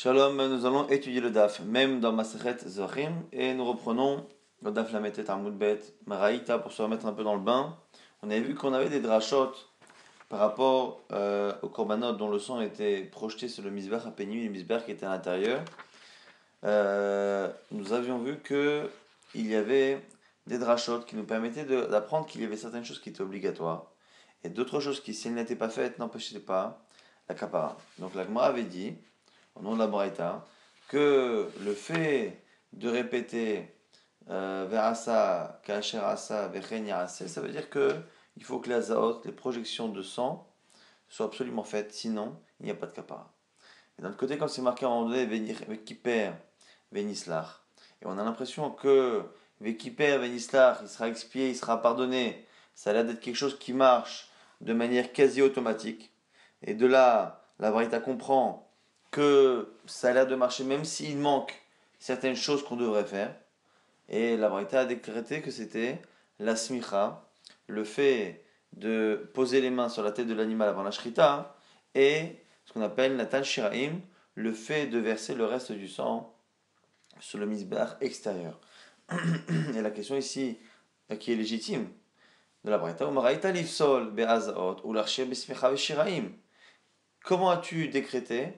Shalom, nous allons étudier le DAF, même dans Masechet Zochim, et nous reprenons le DAF Lametet Amud Bet Maraïta pour se remettre un peu dans le bain. On avait vu qu'on avait des drachot par rapport au korbanot dont le sang était projeté sur le misbech à Pénu, le misbech qui était à l'intérieur. Nous avions vu que il y avait des drachot qui nous permettaient d'apprendre qu'il y avait certaines choses qui étaient obligatoires et d'autres choses qui, si elles n'étaient pas faites, n'empêchaient pas la kapara. Donc la Gemara avait dit, au nom de la Braïta, que le fait de répéter Ve'asa, Kasher Asa, Vechen Yarase, ça veut dire que il faut que les azaot, les projections de sang, soient absolument faites, sinon il n'y a pas de kapara. Et d'un autre côté, quand c'est marqué à un moment donné, Vekiper, Venislar, et on a l'impression que Vekiper, Venislar, il sera expié, il sera pardonné, ça a l'air d'être quelque chose qui marche de manière quasi automatique. Et de là, la Braïta comprend que ça a l'air de marcher même s'il manque certaines choses qu'on devrait faire. Et la Braïta a décrété que c'était la smicha, le fait de poser les mains sur la tête de l'animal avant la shrita, et ce qu'on appelle Natan Shiraim, le fait de verser le reste du sang sur le misbeh extérieur. Et la question ici, qui est légitime, de la Braïta, comment as-tu décrété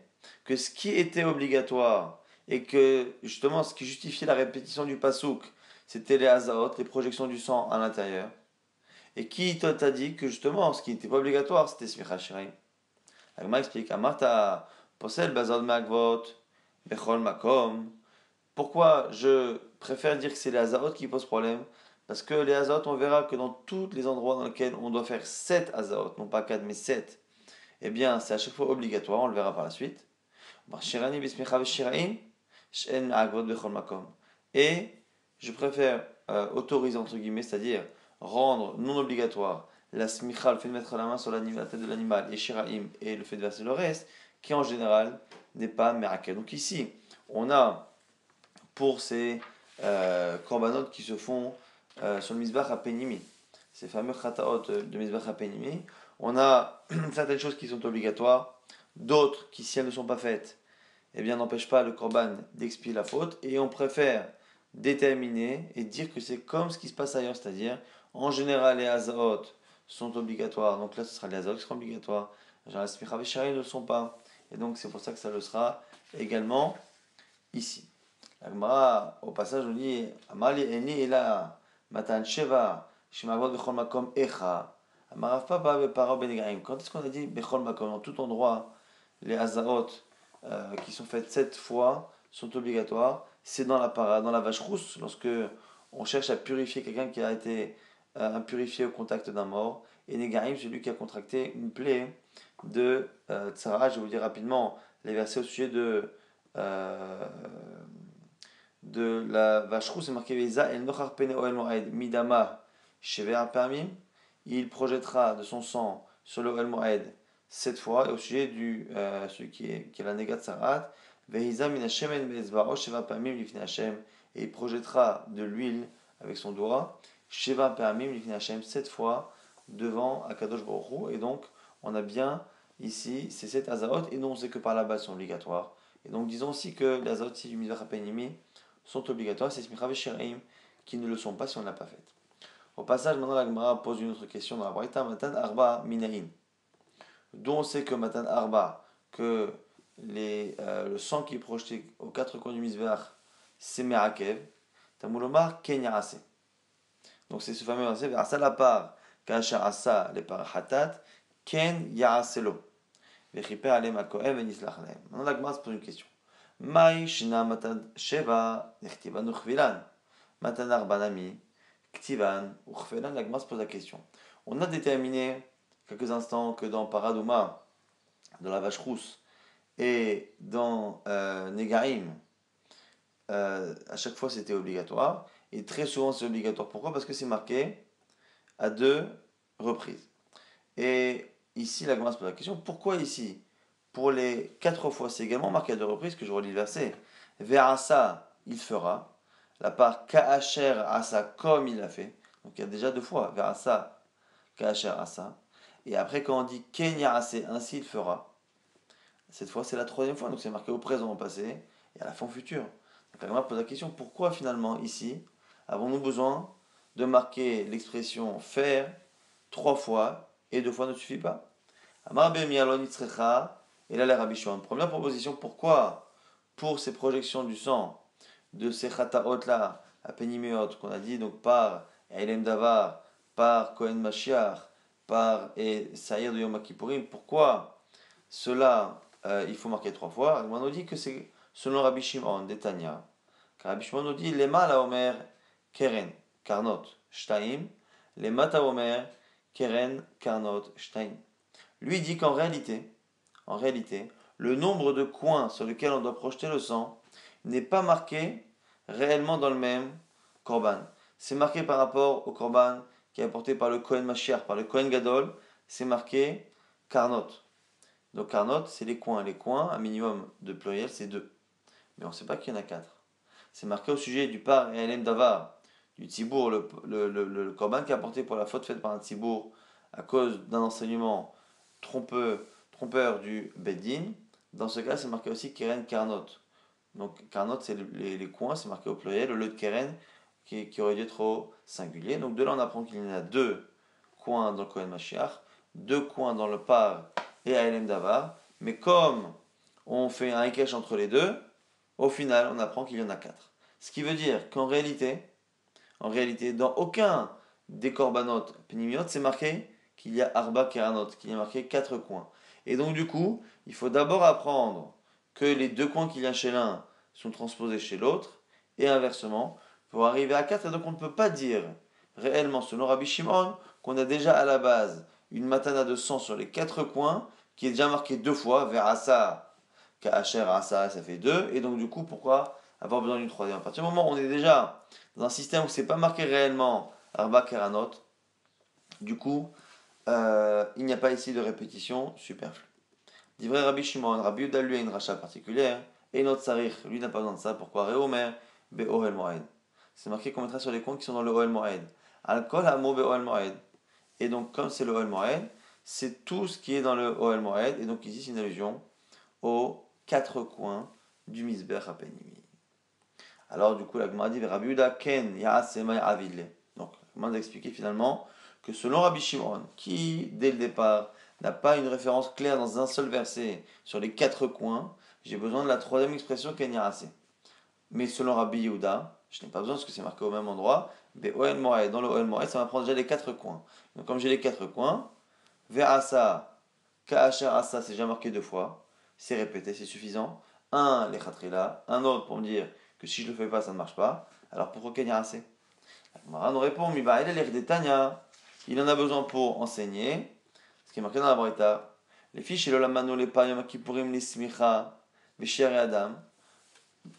que ce qui était obligatoire et que justement ce qui justifiait la répétition du pasouk, c'était les hazaot, les projections du sang à l'intérieur, et qui t'a dit que justement ce qui n'était pas obligatoire c'était smicha shiraim? Agma explique, Amarta posel bazod magvot bechol makom. Pourquoi je préfère dire que c'est les hazaot qui posent problème? Parce que les hazaot, on verra que dans tous les endroits dans lesquels on doit faire 7 hazaot, non pas 4 mais 7, eh bien c'est à chaque fois obligatoire, on le verra par la suite. Et je préfère autoriser entre guillemets, c'est-à-dire rendre non obligatoire la smicha, le fait de mettre la main sur la tête de l'animal, et shiraim, et le fait de verser le reste, qui en général n'est pas merakel. Donc ici, on a pour ces korbanot qui se font sur le misbach à penimi, ces fameux chataot de misbach à penimi, on a certaines choses qui sont obligatoires, d'autres qui, si elles ne sont pas faites, eh bien, n'empêchent pas le korban d'expier la faute, et on préfère déterminer et dire que c'est comme ce qui se passe ailleurs, c'est-à-dire, en général, les hazaot sont obligatoires, donc là, ce sera les hazaot qui seront obligatoires, en général, les smicha veshari ne le sont pas, et donc c'est pour ça que ça le sera également ici. La Gemara, au passage, on dit Amali eni ela matan sheva shemavot bechol makom echa. Amarav papa bepara benegaim. Quand est-ce qu'on a dit bechol makom? En tout endroit, les hazaot qui sont faites 7 fois sont obligatoires. C'est dans la para, dans la vache rousse, lorsque on cherche à purifier quelqu'un qui a été impurifié au contact d'un mort. Et negaim, celui qui a contracté une plaie de tsara. Je vais vous dire rapidement les versets au sujet de la vache rousse, c'est marqué Veza el nochar pene oel moed midama shever permim. Il projettera de son sang sur le oel moed 7 fois, et au sujet du celui qui est la négat sarat, Vehiza min hashemen be'ezbaro shever permim lifne Hashem, et il projettera de l'huile avec son doigt shever permim lifne Hashem 7 fois devant Akadosh Baruch Hu. Et donc on a bien ici ces 7 azaot, et non on sait que par là-bas sont obligatoires. Et donc disons aussi que les azaot si du mizrach hapenimi sont obligatoires, c'est smicha veshiraim qui ne le sont pas si on ne l'a pas fait. Au passage, maintenant la Gemara pose une autre question dans la Braïta, Matan Arba Minaïn. D'où on sait que Matan Arba, que le sang qui est projeté aux 4 coins du misbeh, c'est Merakev, Tamulomar Ken Yarase. Donc c'est ce fameux verset, Versa la part, Kasha Asa le parahatat, Ken Yaraselo. Vechiper alem akoem venislach alem. Maintenant la Gemara se pose une question. Maï shina matan sheva nechtivan uchvilan. Matan arbanami ktivan uchvilan. La Gemara se pose la question. On a déterminé quelques instants que dans Paradouma, dans la vache rousse, et dans Negaim, à chaque fois c'était obligatoire, et très souvent c'est obligatoire. Pourquoi? Parce que c'est marqué à 2 reprises. Et ici, la Gemara se pose la question, pourquoi ici, pour les 4 fois, c'est également marqué à 2 reprises, que je relis le verset. Ve'asa, il fera. La part ka'asher asa, comme il l'a fait. Donc il y a déjà 2 fois. Ve'asa, ka'asher asa. Et après, quand on dit kenya asa, ainsi il fera. Cette fois, c'est la troisième fois, donc c'est marqué au présent, au passé, et à la fin au futur. Donc la Gemara pose la question, pourquoi finalement ici avons-nous besoin de marquer l'expression faire 3 fois et 2 fois ne suffit pas? Amar Bemialon Itzrecha, et là les Rabbi Shimon. Première proposition, pourquoi pour ces projections du sang de ces chataot là, à Penimeot, qu'on a dit donc par Elem Davar, par Kohen Mashiach, par et Saïr de Yom Kippourim, pourquoi cela il faut marquer 3 fois? On nous dit que c'est selon Rabbi Shimon d'Etania. Car Rabbi Shimon nous dit Lema la Omer Keren, Karnot, Shtaim, Lema ta Omer Keren, Karnot, Shtaim. Lui dit qu'en réalité, le nombre de coins sur lesquels on doit projeter le sang n'est pas marqué réellement dans le même korban. C'est marqué par rapport au korban qui est apporté par le Kohen Mashiach, par le Kohen Gadol, c'est marqué Karnot. Donc Karnot, c'est les coins. Les coins, un minimum de pluriel, c'est 2. Mais on ne sait pas qu'il y en a 4. C'est marqué au sujet du par et Elem Davar, du Tzibour, le korban qui est apporté pour la faute faite par un Tzibour à cause d'un enseignement trompeur du Beddin. Dans ce cas, c'est marqué aussi Keren Karnot. Donc Karnot, c'est les coins, c'est marqué au pluriel, au lieu de Keren, qui aurait dû être au singulier. Donc de là, on apprend qu'il y en a 2 coins dans le Kohen Mashiach, 2 coins dans le par et à Elem Davar. Mais comme on fait un Hikesh entre les deux, au final, on apprend qu'il y en a 4. Ce qui veut dire qu'en réalité, dans aucun des korbanot penimiot, c'est marqué qu'il y a arba keranot, qu'il y a marqué 4 coins. Et donc du coup, il faut d'abord apprendre que les 2 coins qu'il y a chez l'un sont transposés chez l'autre, et inversement, pour arriver à 4. Et donc on ne peut pas dire réellement, selon Rabbi Shimon, qu'on a déjà à la base une matana de sang sur les 4 coins, qui est déjà marqué 2 fois, vers Asa, Ka'asher Asa, ça fait 2, et donc du coup, pourquoi avoir besoin d'une troisième? À partir du moment où on est déjà dans un système où c'est pas marqué réellement Arba Keranot, du coup, il n'y a pas ici de répétition superflue. Dit vrai Rabbi Shimon, Rabbi Yuda lui a une rachat particulière, et notre Sarich, lui n'a pas besoin de ça, pourquoi Réomer, Be Ohel Moed. C'est marqué qu'on mettra sur les comptes qui sont dans le Ohel Moed. Alcool Hamo Be Ohel Moed. Et donc, comme c'est le Ohel Moed, c'est tout ce qui est dans le Ohel Moed, et donc ici c'est une allusion aux 4 coins du Misbech à Penimi. Alors du coup la Gemara dit Rabbi Yuda Ken Yaasema Avile. Donc la Gemara a expliqué finalement que selon Rabbi Shimon, qui dès le départ n'a pas une référence claire dans un seul verset sur les 4 coins, j'ai besoin de la troisième expression Ken Yaase. Mais selon Rabbi Yehuda, je n'ai pas besoin parce que c'est marqué au même endroit, mais Oel Moed, dans le Oel Moed, ça m'apprend déjà les 4 coins. Donc comme j'ai les 4 coins, Ve'asa, Ka'asher Asa, c'est déjà marqué 2 fois, c'est répété, c'est suffisant. Un, les Khatrila, un autre pour me dire que si je le fais pas, ça ne marche pas. Alors pourquoi Kenya assez? Gemara nous répond, il en a besoin pour enseigner, ce qui est marqué dans la Braïta. Les fiches, les Olamano, les Payam, Kipurim, les Smicha, Vesher et Adam.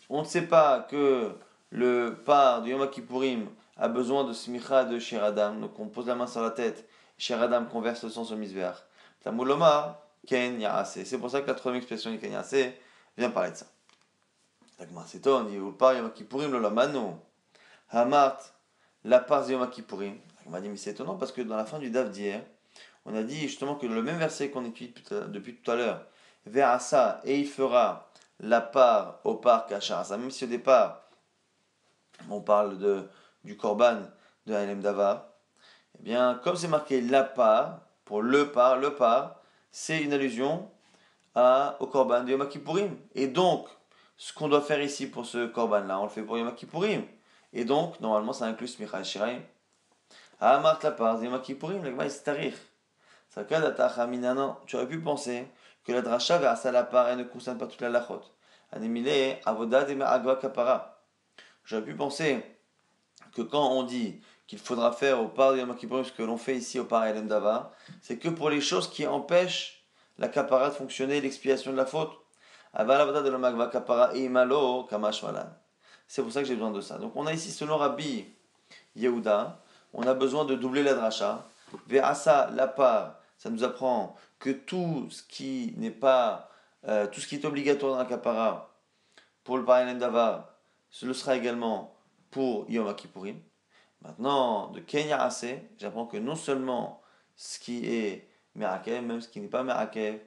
On ne sait pas que le par de Yom Kippourim a besoin de Smicha de Sher Adam, donc on pose la main sur la tête, Sher Adam converse le sang sur le Misbeach. Tamuloma, Ken Yaase. C'est pour ça que la troisième expression Ken Yaase vient parler de ça. La Gemara s'étonne, il par Yom Kippourim lo lamano. Hamart, la part Yom Kippourim. La Gemara dit, mais c'est étonnant parce que dans la fin du Daf d'hier, on a dit justement que le même verset qu'on étudie depuis tout à l'heure, vers ça, et il fera la part au par Kacharasa, même si au départ, on parle du Korban de Haïlem Davar, eh bien, comme c'est marqué la part, pour le par, c'est une allusion au Korban de Yom Kippourim. Et donc, ce qu'on doit faire ici pour ce Korban-là, on le fait pour Yom Kippourim. Et donc, normalement, ça inclut Smicha et Shiraim. Amart la part, Yom Kippourim, le Gma est tarich. Tu aurais pu penser que la dracha vers la part, elle ne concerne pas toute la lachot. Anemile, avodat et agva kapara. J'aurais pu penser que quand on dit qu'il faudra faire au par de Yom Kippourim ce que l'on fait ici au par Elem Davar, c'est que pour les choses qui empêchent la kapara de fonctionner, l'expiation de la faute. C'est pour ça que j'ai besoin de ça. Donc on a ici, selon Rabbi Yehuda, on a besoin de doubler la dracha. Ve'asa, la part, ça nous apprend que tout ce qui n'est pas, tout ce qui est obligatoire dans la kapara, pour le Paralel Davar, ce le sera également pour Yom Kippourim. Maintenant, de Kenya Ase, j'apprends que non seulement ce qui est Merakev, même ce qui n'est pas Merakev,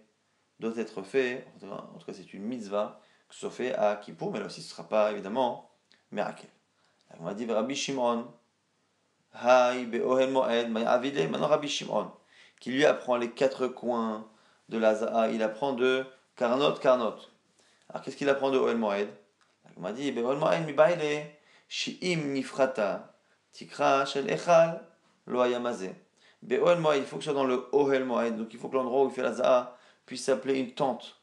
doit être fait, en tout cas c'est une mitzvah, que ce soit fait à Kippour, mais là aussi ce ne sera pas évidemment Merakev. On va dire Rabbi Shimon, Haï Be'ohel Moed, Avile, maintenant Rabbi Shimon, qui lui apprend les quatre coins de la Za'a, il apprend de Karnot. Alors qu'est-ce qu'il apprend de Ohel Moed? On m'a dit Be'ohel Moed mi baile, Shi'im nifrata, Tikra shel Echal, lo ayamazé. Be'ohel Moed, il faut que ce soit dans le Ohel Moed, donc il faut que l'endroit où il fait la Za'a puisse s'appeler une tente.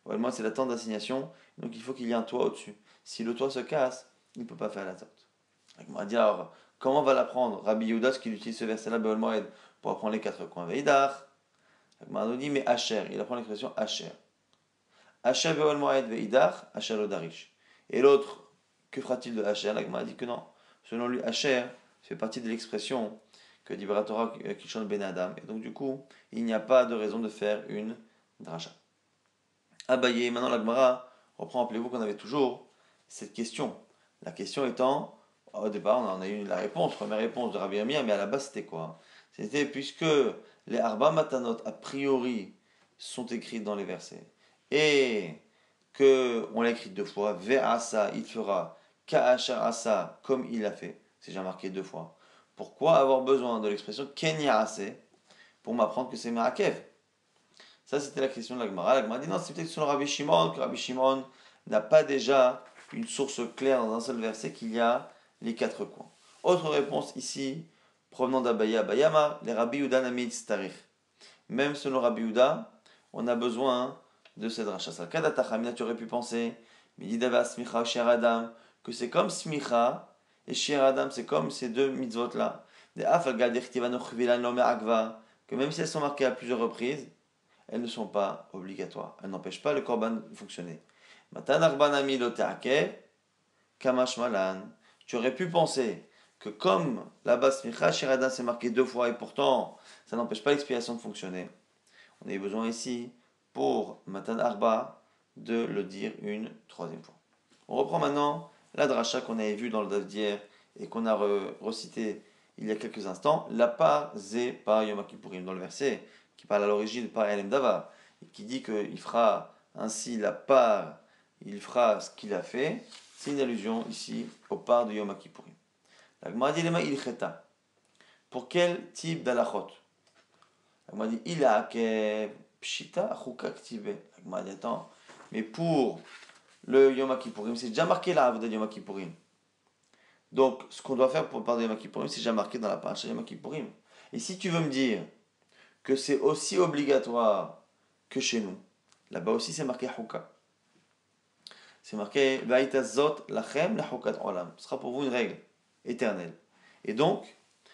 Ohel Moed c'est la tente d'assignation, donc il faut qu'il y ait un toit au-dessus. Si le toit se casse, il ne peut pas faire la tente. On m'a dit alors, comment va l'apprendre Rabbi Yehuda, ce qu'il utilise ce verset-là, Be'ohel Moed, pour apprendre les quatre coins. Veidar, on dit mais Asher, il apprend l'expression Asher. Asher Be'ohel Moed Veidar, Asher Odarish. Et l'autre, que fera-t-il de Asher? La Gemara dit que non. Selon lui, Asher fait partie de l'expression que dit Torah Kishon Ben Adam. Et donc, du coup, il n'y a pas de raison de faire une dracha. Abaye, maintenant la Gemara reprend, rappelez-vous qu'on avait toujours cette question. La question étant, au départ, on a eu la réponse, première réponse de Rabbi Amir, mais à la base, c'était quoi? C'était puisque les Arba Matanot, a priori, sont écrites dans les versets, et que on l'a écrit deux fois, Ve'asa, il fera, Ka'achar Asa, comme il l'a fait, c'est déjà marqué deux fois. Pourquoi avoir besoin de l'expression Kenya Ase pour m'apprendre que c'est Merakev? Ça, c'était la question de la Gemara. La Gemara dit non, c'est peut-être sur le Rabbi Shimon, que Rabbi Shimon n'a pas déjà une source claire dans un seul verset qu'il y a les quatre coins. Autre réponse ici, provenant d'Abaya Bayama, les Rabbi Uda Namid Starich. Même selon Rabbi Uda, on a besoin de cette rachat. Salkada Tachamina, tu aurais pu penser, Mididava Smicha Sher Adam, que c'est comme Smicha et Sher Adam, c'est comme ces deux mitzvot là. Des Afalga Dechtivano Chvilan Lomer Agva, que même si elles sont marquées à plusieurs reprises, elles ne sont pas obligatoires. Elles n'empêchent pas le korban de fonctionner. Kamash Malan. Tu aurais pu penser que comme là-bas Smicha Shiradan c'est marqué deux fois et pourtant ça n'empêche pas l'expiation de fonctionner, on a besoin ici pour Matan Arba de le dire une troisième fois. On reprend maintenant la dracha qu'on avait vue dans le daf d'hier et qu'on a recité il y a quelques instants. La part ze par Yom Kippourim dans le verset qui parle à l'origine par Elem Dava, et qui dit qu'il fera ainsi la part, il fera ce qu'il a fait, c'est une allusion ici au part de Yom Kippourim. La Gemara dit lema ilcheta. Pour quel type d'alachot? La Gemara dit ilake pshita chuka ktibe. La Gemara dit attends, mais pour le Yom Kippourim, c'est déjà marqué là, de Yom Kippourim. Donc, ce qu'on doit faire pour le part de Yom Kippourim, c'est déjà marqué dans la paracha Yom Kippourim. Et si tu veux me dire que c'est aussi obligatoire que chez nous, là-bas aussi c'est marqué Houka. C'est marqué Vaitazot lachem la Houkat olam. Ce sera pour vous une règle éternelle. Et donc,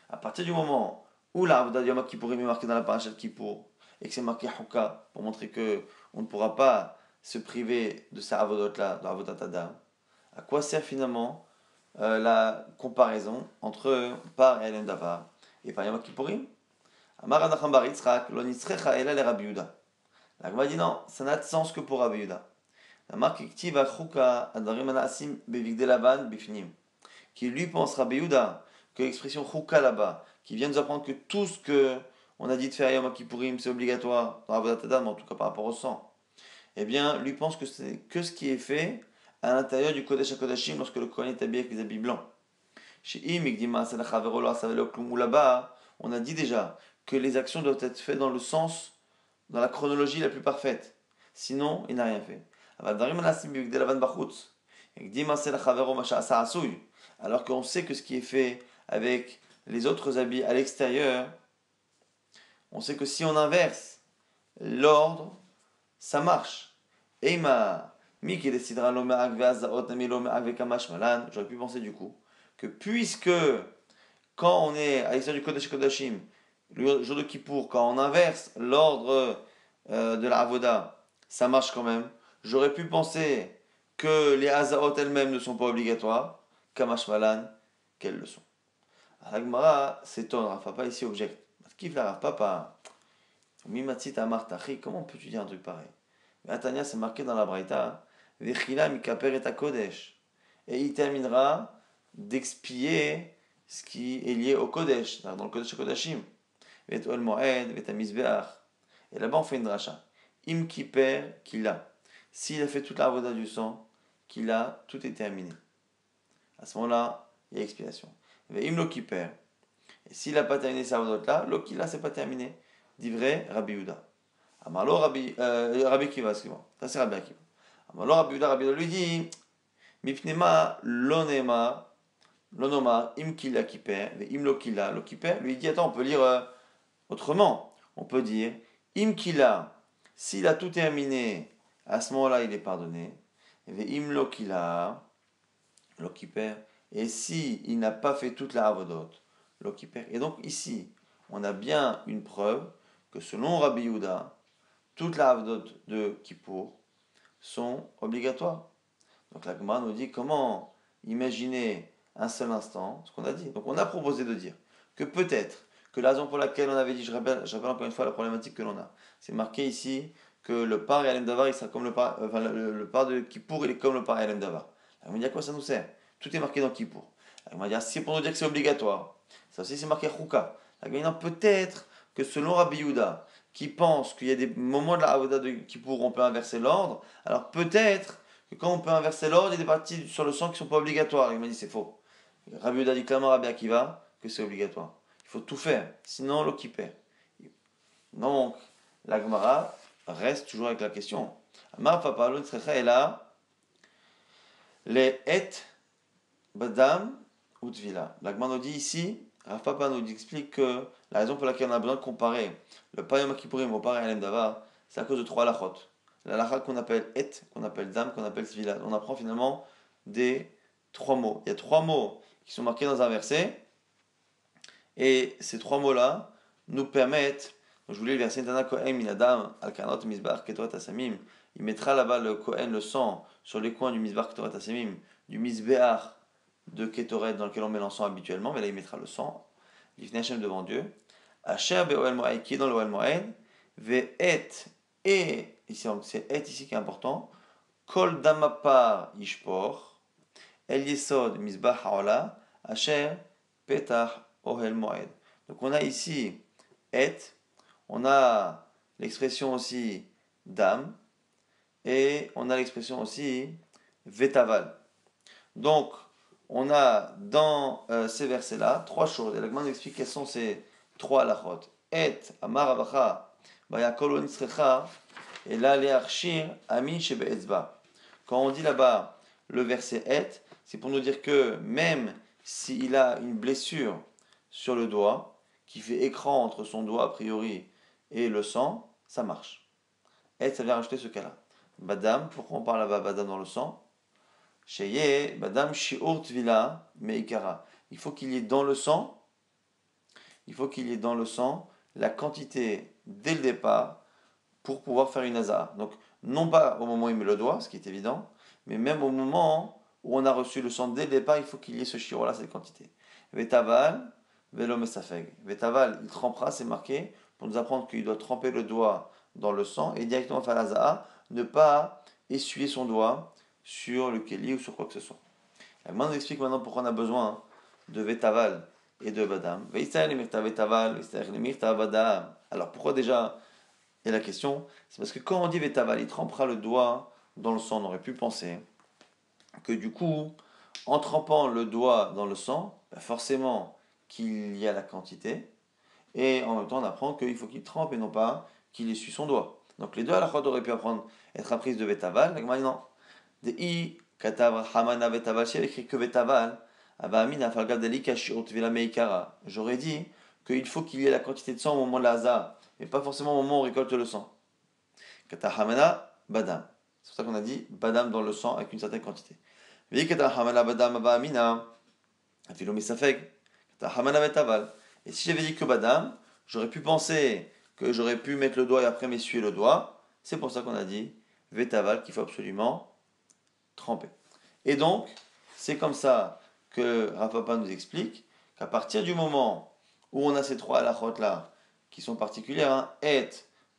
à partir du moment où l'Avda Yom Kippourim est marqué dans la paracha de Kippour et que c'est marqué Houka pour montrer que on ne pourra pas se priver de ces avodot-là, de Avodat Adam, à quoi sert finalement la comparaison entre par et Elem Davar et par Yom Kippourim? Amar Anacham bar Yitzchak, lo nitzrecha ela le Rabbi Yehuda. La Gemara dit non, ça n'a de sens que pour Rabbi Yehuda. Amar kiktiv achuka adarim anaasim bevigde lavan bifnim. Qui lui pense Rabbi Yehuda que l'expression chuka là-bas, qui vient nous apprendre que tout ce que on a dit de faire Yom Kippourim c'est obligatoire dans Avodat Adam, en tout cas par rapport au sang, eh bien lui pense que c'est que ce qui est fait à l'intérieur du Kodesh HaKodashim lorsque le Kohen est habillé avec les habits blancs. Chez Imikdima Salachavero Savelo Klum là-bas, on a dit déjà que les actions doivent être faites dans le sens, dans la chronologie la plus parfaite. Sinon, il n'a rien fait. Alors qu'on sait que ce qui est fait avec les autres habits à l'extérieur, on sait que si on inverse l'ordre, ça marche. Eima, Miki décidera l'omerak ve'azaot nami l'omerak ve'kamash malan. J'aurais pu penser du coup que puisque quand on est à l'extérieur du Kodesh Kodashim, le jour de Kippour, quand on inverse l'ordre de la Avoda, ça marche quand même. J'aurais pu penser que les Hazaot elles-mêmes ne sont pas obligatoires, Kamash Malan, qu'elles le sont. Agmara s'étonne, Rav Papa ici objecte. Kif la Rav Papa, Mimatsit Amar Tachi, comment peux-tu dire un truc pareil? Mais Atania, c'est marqué dans la Braïta, Vechila Mikaper et Kodesh. Et il terminera d'expier ce qui est lié au Kodesh, dans le Kodesh Kodashim. Et là-bas, on fait une dracha. im kiper qu'il a. S'il a fait toute la avoda du sang, qu'il a, tout est terminé. À ce moment-là, il y a expiation. Im lo kiper. Et s'il n'a pas terminé sa avodot là, lo qu'il a, c'est pas terminé. Divrei Rabbi Yehuda. Amalo Rabbi Kiva, excuse-moi. Ça c'est Rabbi Akiva. Amalo Rabbi Yehuda lui dit, Mipnema lonema. L'onoma, im kila kiper, im lo kila, lo kiper, lui dit, attends, on peut lire autrement. On peut dire, im kila, s'il a tout terminé, à ce moment-là, il est pardonné. Im lo kila, lo kiper, et si il n'a pas fait toute la avodot, lo kiper. Et donc ici, on a bien une preuve que selon Rabbi Yehuda, toute la avodot de Kippour sont obligatoires. Donc la Gemara nous dit comment imaginer un seul instant ce qu'on a dit. Donc on a proposé de dire que peut-être que la raison pour laquelle on avait dit, je rappelle encore une fois la problématique que l'on a, c'est marqué ici que le par et Alem Davar, il sera comme le par, le par de Kippour, il est comme le par et Alem Davar. On va dire à quoi ça nous sert? Tout est marqué dans Kippour. On va dire si c'est pour nous dire que c'est obligatoire. Ça aussi c'est marqué Chouka. Peut-être que selon Rabbi Yehuda, qui pense qu'il y a des moments de la Avoda de Kippour où on peut inverser l'ordre, alors peut-être que quand on peut inverser l'ordre, il y a des parties sur le sang qui ne sont pas obligatoires. Il m'a dit c'est faux. Rabbi Yehuda dit clairement à Rabbi Akiva que c'est obligatoire. Il faut tout faire, sinon l'eau qui perd. Donc, la Gemara reste toujours avec la question. Amar Papa Alon Srecha est là. Les et badam ou tvila. La Gemara nous dit ici, Rav Papa nous explique que la raison pour laquelle on a besoin de comparer le Payom Kippourim au Paré Alem Davar, c'est à cause de trois halachot. La halakha qu'on appelle et, qu'on appelle dam, qu'on appelle tvila. On apprend finalement des trois mots. Il y a trois mots qui sont marqués dans un verset, et ces trois mots-là nous permettent, donc je voulais le verset Tana Kohen Minadam Al-Kanot Mizbach Ketorat Asamim, il mettra là-bas le Kohen, le sang, sur les coins du Mizbach Ketorat Asamim, du Mizbeach de Ketoret dans lequel on met l'encens habituellement, mais là il mettra le sang, l'Ifnei Hashem devant Dieu, Asher Be'oel Moed, qui est dans le Oel Moed, Ve'et, et, ici c'est et ici qui est important, Kol Damapar Yishpor, El Yesod Mizbach Haola, Asher Petach Ohel Moed. Donc on a ici et, on a l'expression aussi dam, et on a l'expression aussi vetaval. Donc on a dans ces versets-là trois choses. Et la Gemara nous explique quelles sont ces trois halachot. Et amar avacha bayakol nisrecha et la leachir amin shebe'etzba. Quand on dit là-bas le verset et, c'est pour nous dire que même s'il a une blessure sur le doigt, qui fait écran entre son doigt a priori et le sang, ça marche. Et ça vient rajouter ce cas-là. Badam, pourquoi on parle là-bas badam dans le sang? Sheye, badam shiur tvila meikara. Il faut qu'il y ait dans le sang, la quantité dès le départ pour pouvoir faire une azar. Donc, non pas au moment où il met le doigt, ce qui est évident, mais même au moment où on a reçu le sang dès le départ, il faut qu'il y ait ce shiur-là, cette quantité. Vetaval, velo mesafeg. Vetaval, il trempera, c'est marqué, pour nous apprendre qu'il doit tremper le doigt dans le sang et directement faire l'azar, ne pas essuyer son doigt sur le keli ou sur quoi que ce soit. La Gemara nous explique maintenant pourquoi on a besoin de vetaval et de badam. Alors pourquoi déjà il y a la question? C'est parce que quand on dit vetaval, il trempera le doigt dans le sang. On aurait pu penser que du coup, en trempant le doigt dans le sang, forcément qu'il y a la quantité, et en même temps on apprend qu'il faut qu'il trempe et non pas qu'il essuie son doigt. Donc les deux halachot auraient pu être apprises de vetaval. La Gemara dit non. De i katav hamana vetaval, si elle écrit que vetaval, j'aurais dit qu'il faut qu'il y ait la quantité de sang au moment de la haza, mais pas forcément au moment où on récolte le sang. Katav hamana badam. C'est pour ça qu'on a dit badam dans le sang avec une certaine quantité. Et si j'avais dit que badam, j'aurais pu penser que j'aurais pu mettre le doigt et après m'essuyer le doigt. C'est pour ça qu'on a dit vetaval qu'il faut absolument tremper. Et donc, c'est comme ça que Rav Papa nous explique qu'à partir du moment où on a ces trois halachot là qui sont particulières, hein, et,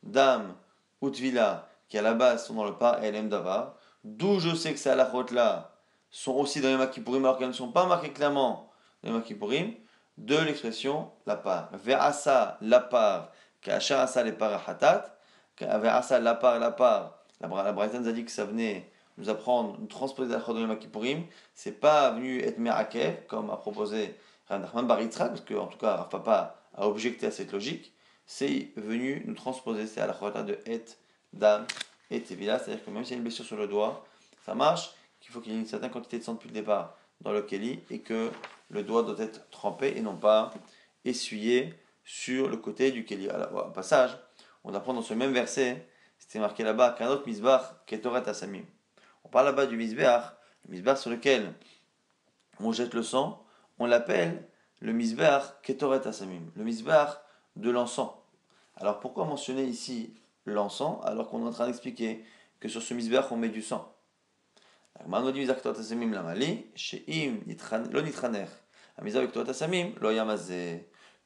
dam, utvila, qui à la base sont dans le pas elem davar, d'où je sais que ces halachot là sont aussi dans les Makipourim alors qu'elles ne sont pas marquées clairement dans les Makipourim, de l'expression la part. Ve'asa la part, ka'achar asa le parahatat, avec Asa, la part, la Braïta nous a dit que ça venait nous apprendre, nous transposer la Chod de Yom Kippourim. C'est pas venu être Me'akev, comme a proposé Rav Nachman bar Yitzhak, parce que, en tout cas, Rav Papa a objecté à cette logique. C'est venu nous transposer, c'est à la Chod de Et, Dam et Tevila, c'est-à-dire que même s'il y a une blessure sur le doigt, ça marche, qu'il faut qu'il y ait une certaine quantité de sang depuis le départ dans le Keli, et que le doigt doit être trempé et non pas essuyé sur le côté du Keli. Alors, au passage, on apprend dans ce même verset, c'était marqué là-bas, qu'un autre misbach, Ketoret Asamim. On parle là-bas du misbach, le misbach sur lequel on jette le sang, on l'appelle le misbach Ketoret Asamim, le misbach de l'encens. Alors pourquoi mentionner ici l'encens alors qu'on est en train d'expliquer que sur ce misbach on met du sang?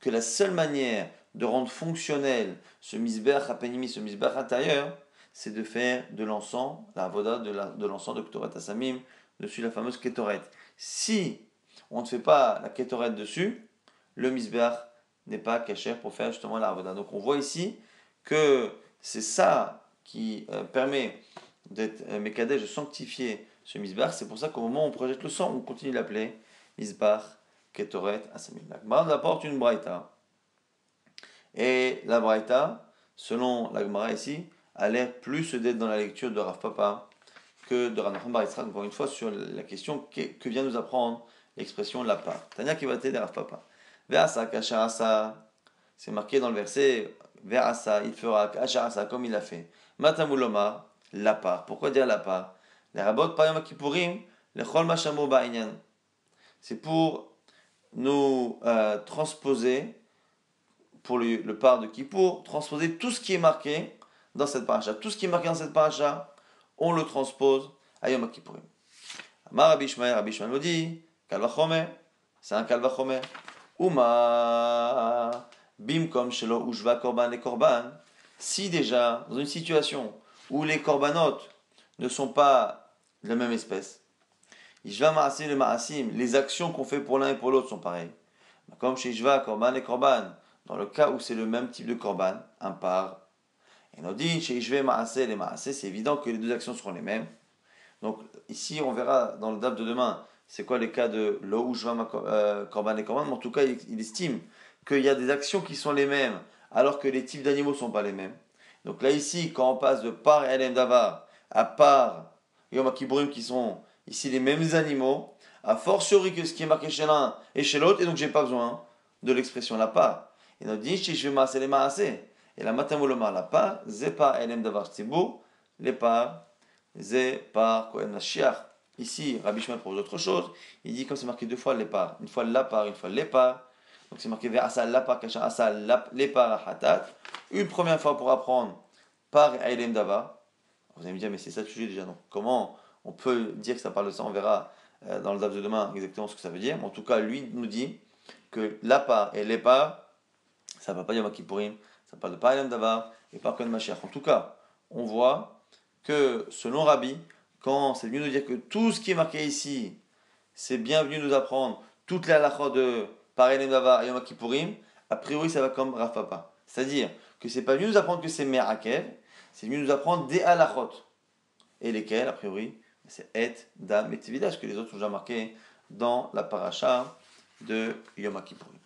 Que la seule manière de rendre fonctionnel ce misbech apenimi, ce misbech intérieur, c'est de faire de l'encens, la avoda de l'encens de Ketoret Asamim, dessus la fameuse Ketoret. Si on ne fait pas la Ketoret dessus, le misbech n'est pas caché pour faire justement la avoda. Donc on voit ici que c'est ça qui permet d'être Mekadesh, de sanctifier ce misbach. C'est pour ça qu'au moment où on projette le sang, on continue de l'appeler misbach Ketoret Asamim. La Gemara nous apporte une braïta. Et la braïta, selon la Gemara ici, a l'air plus d'être dans la lecture de Rav Papa que de Rav Nachman bar Yitzhak, encore une fois, sur la question que vient nous apprendre l'expression la part. Tania Kivaté de Rav Papa. Ve'asa kasha, c'est marqué dans le verset Ve'asa, il fera kasha comme il l'a fait. Matamuloma, la part. Pourquoi dire la part? Les rabot payom kippurim, le chol mashamo ba'inyan. C'est pour nous transposer, pour le part de Kippour, transposer tout ce qui est marqué dans cette paracha. Tout ce qui est marqué dans cette paracha, on le transpose à Yom Kippourim. Amar Rabbi Ishmael nous dit, Kalvachomer, c'est un Kalvachomer. Uma, bimkom shelo ushva korban les korban. Si déjà, dans une situation où les korbanot ne sont pas de la même espèce, Ishva ma'asim le ma'asim, les actions qu'on fait pour l'un et pour l'autre sont pareilles. Comme chez Ishva korban les korban, dans le cas où c'est le même type de korban, un par. Et nous dit chez Ishva ma'aseh les ma'aseh, c'est évident que les deux actions seront les mêmes. Donc ici, on verra dans le dab de demain, c'est quoi les cas de lo ushva korban les korban, mais en tout cas, il estime qu'il y a des actions qui sont les mêmes, alors que les types d'animaux ne sont pas les mêmes. Donc là, ici, quand on passe de par Elem Davar à par Yom Kippourim, qui sont ici les mêmes animaux, a fortiori que ce qui est marqué chez l'un et chez l'autre, et donc j'ai pas besoin de l'expression la part. Et nous dit, chez Shvema, c'est les maasé. Et la matamoloma, la part, c'est par Elem Davar Tzibou, les parts, c'est par Kohen Mashiach. Ici, Rabbi Shmuel propose autre chose. Il dit, comme c'est marqué deux fois les parts, une fois la part, une fois les parts. Donc c'est marqué vers Asa la part, Kasha Asa les parts à Hatat. Une première fois pour apprendre par Elem Davar. Vous allez me dire, mais c'est ça le sujet déjà. Donc comment on peut dire que ça parle de ça? On verra dans le DAF de demain exactement ce que ça veut dire. Mais en tout cas, lui nous dit que la part et les parts, ça ne va pas dire Yom Kippourim, ça parle de par Elem Davar et par Kohen Mashiach. En tout cas, on voit que selon Rabbi, quand c'est venu nous dire que tout ce qui est marqué ici, c'est bien venu nous apprendre toutes les halachot de par Elem Davar et Yom Kippourim, a priori ça va comme Rav Papa. C'est-à-dire que c'est pas venu nous apprendre que c'est Me'akev, c'est venu nous apprendre des halachot. Et lesquels, a priori, c'est Et, Dam et Tevila, que les autres sont déjà marqués dans la paracha de Yom Kippourim.